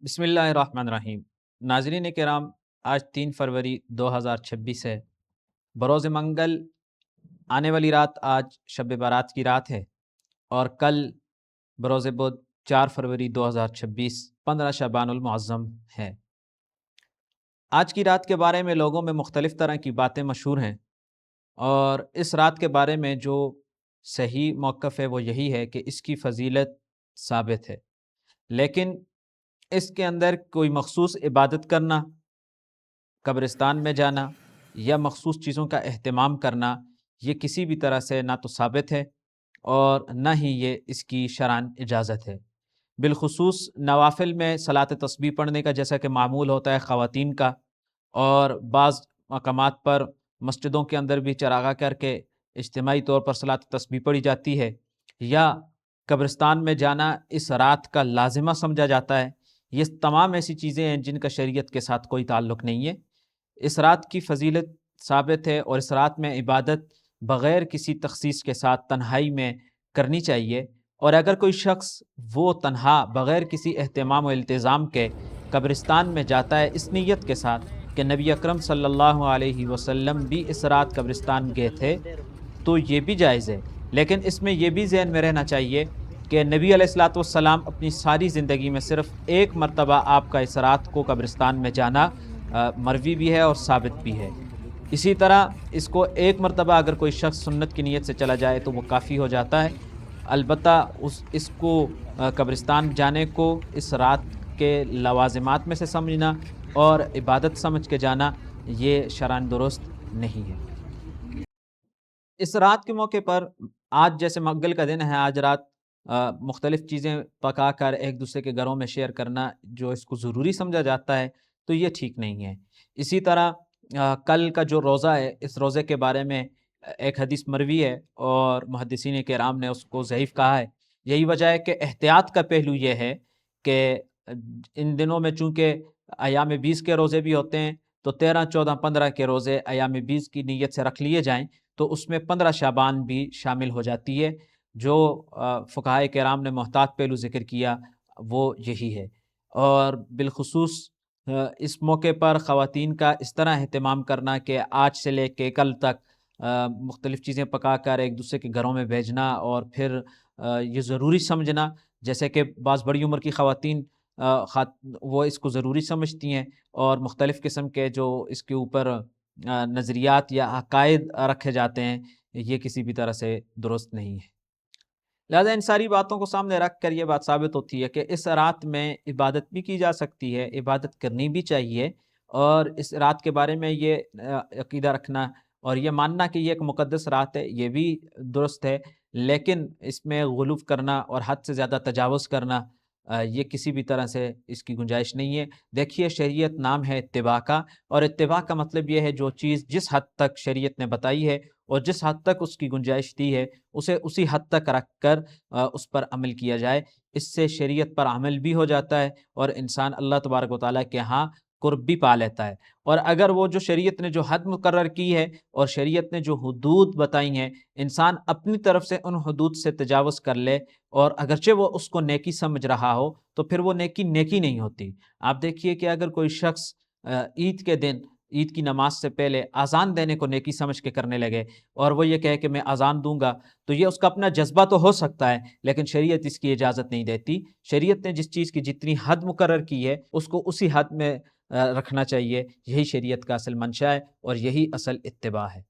بسم اللہ الرحمن الرحیم۔ ناظرین کرام، آج 3 فروری 2026 ہے، بروز منگل۔ آنے والی رات آج شب بارات کی رات ہے اور کل بروز بدھ 4 فروری 2026 15 شعبان المعظم ہے۔ آج کی رات کے بارے میں لوگوں میں مختلف طرح کی باتیں مشہور ہیں، اور اس رات کے بارے میں جو صحیح موقف ہے وہ یہی ہے کہ اس کی فضیلت ثابت ہے، لیکن اس کے اندر کوئی مخصوص عبادت کرنا، قبرستان میں جانا یا مخصوص چیزوں کا اہتمام کرنا، یہ کسی بھی طرح سے نہ تو ثابت ہے اور نہ ہی یہ اس کی شرعاً اجازت ہے۔ بالخصوص نوافل میں صلاۃ تسبیح پڑھنے کا جیسا کہ معمول ہوتا ہے خواتین کا، اور بعض مقامات پر مسجدوں کے اندر بھی چراغاں کر کے اجتماعی طور پر صلاۃ تسبیح پڑھی جاتی ہے، یا قبرستان میں جانا اس رات کا لازمہ سمجھا جاتا ہے۔ یہ تمام ایسی چیزیں ہیں جن کا شریعت کے ساتھ کوئی تعلق نہیں ہے۔ اس رات کی فضیلت ثابت ہے اور اس رات میں عبادت بغیر کسی تخصیص کے ساتھ تنہائی میں کرنی چاہیے، اور اگر کوئی شخص وہ تنہا بغیر کسی اہتمام و التزام کے قبرستان میں جاتا ہے اس نیت کے ساتھ کہ نبی اکرم صلی اللہ علیہ وسلم بھی اس رات قبرستان گئے تھے، تو یہ بھی جائز ہے، لیکن اس میں یہ بھی ذہن میں رہنا چاہیے کہ نبی علیہ الصلاۃ والسلام اپنی ساری زندگی میں صرف ایک مرتبہ آپ کا اس رات کو قبرستان میں جانا مروی بھی ہے اور ثابت بھی ہے۔ اسی طرح اس کو ایک مرتبہ اگر کوئی شخص سنت کی نیت سے چلا جائے تو وہ کافی ہو جاتا ہے، البتہ اس کو قبرستان جانے کو اس رات کے لوازمات میں سے سمجھنا اور عبادت سمجھ کے جانا یہ شرعاً درست نہیں ہے۔ اس رات کے موقع پر آج جیسے منگل کا دن ہے، آج رات مختلف چیزیں پکا کر ایک دوسرے کے گھروں میں شیئر کرنا جو اس کو ضروری سمجھا جاتا ہے تو یہ ٹھیک نہیں ہے۔ اسی طرح کل کا جو روزہ ہے، اس روزے کے بارے میں ایک حدیث مروی ہے اور محدثین کرام نے اس کو ضعیف کہا ہے۔ یہی وجہ ہے کہ احتیاط کا پہلو یہ ہے کہ ان دنوں میں چونکہ ایام 20 کے روزے بھی ہوتے ہیں، تو 13، 14، 15 کے روزے ایام 20 کی نیت سے رکھ لیے جائیں تو اس میں 15 شعبان بھی شامل ہو جاتی ہے۔ جو فقہائے کرام نے محتاط پہلو ذکر کیا وہ یہی ہے، اور بالخصوص اس موقع پر خواتین کا اس طرح اہتمام کرنا کہ آج سے لے کے کل تک مختلف چیزیں پکا کر ایک دوسرے کے گھروں میں بھیجنا، اور پھر یہ ضروری سمجھنا، جیسے کہ بعض بڑی عمر کی خواتین وہ اس کو ضروری سمجھتی ہیں اور مختلف قسم کے جو اس کے اوپر نظریات یا عقائد رکھے جاتے ہیں، یہ کسی بھی طرح سے درست نہیں ہے۔ لہٰذا ان ساری باتوں کو سامنے رکھ کر یہ بات ثابت ہوتی ہے کہ اس رات میں عبادت بھی کی جا سکتی ہے، عبادت کرنی بھی چاہیے، اور اس رات کے بارے میں یہ عقیدہ رکھنا اور یہ ماننا کہ یہ ایک مقدس رات ہے یہ بھی درست ہے، لیکن اس میں غلو کرنا اور حد سے زیادہ تجاوز کرنا یہ کسی بھی طرح سے اس کی گنجائش نہیں ہے۔ دیکھیے، شریعت نام ہے اتباع کا، اور اتباع کا مطلب یہ ہے جو چیز جس حد تک شریعت نے بتائی ہے اور جس حد تک اس کی گنجائش دی ہے اسے اسی حد تک رکھ کر اس پر عمل کیا جائے۔ اس سے شریعت پر عمل بھی ہو جاتا ہے اور انسان اللہ تبارک و تعالیٰ کے ہاں قرب بھی پا لیتا ہے۔ اور اگر وہ جو شریعت نے جو حد مقرر کی ہے اور شریعت نے جو حدود بتائی ہیں، انسان اپنی طرف سے ان حدود سے تجاوز کر لے اور اگرچہ وہ اس کو نیکی سمجھ رہا ہو تو پھر وہ نیکی نہیں ہوتی۔ آپ دیکھیے کہ اگر کوئی شخص عید کے دن عید کی نماز سے پہلے اذان دینے کو نیکی سمجھ کے کرنے لگے اور وہ یہ کہے کہ میں اذان دوں گا، تو یہ اس کا اپنا جذبہ تو ہو سکتا ہے، لیکن شریعت اس کی اجازت نہیں دیتی۔ شریعت نے جس چیز کی جتنی حد مقرر کی ہے اس کو اسی حد میں رکھنا چاہیے۔ یہی شریعت کا اصل منشا ہے اور یہی اصل اتباع ہے۔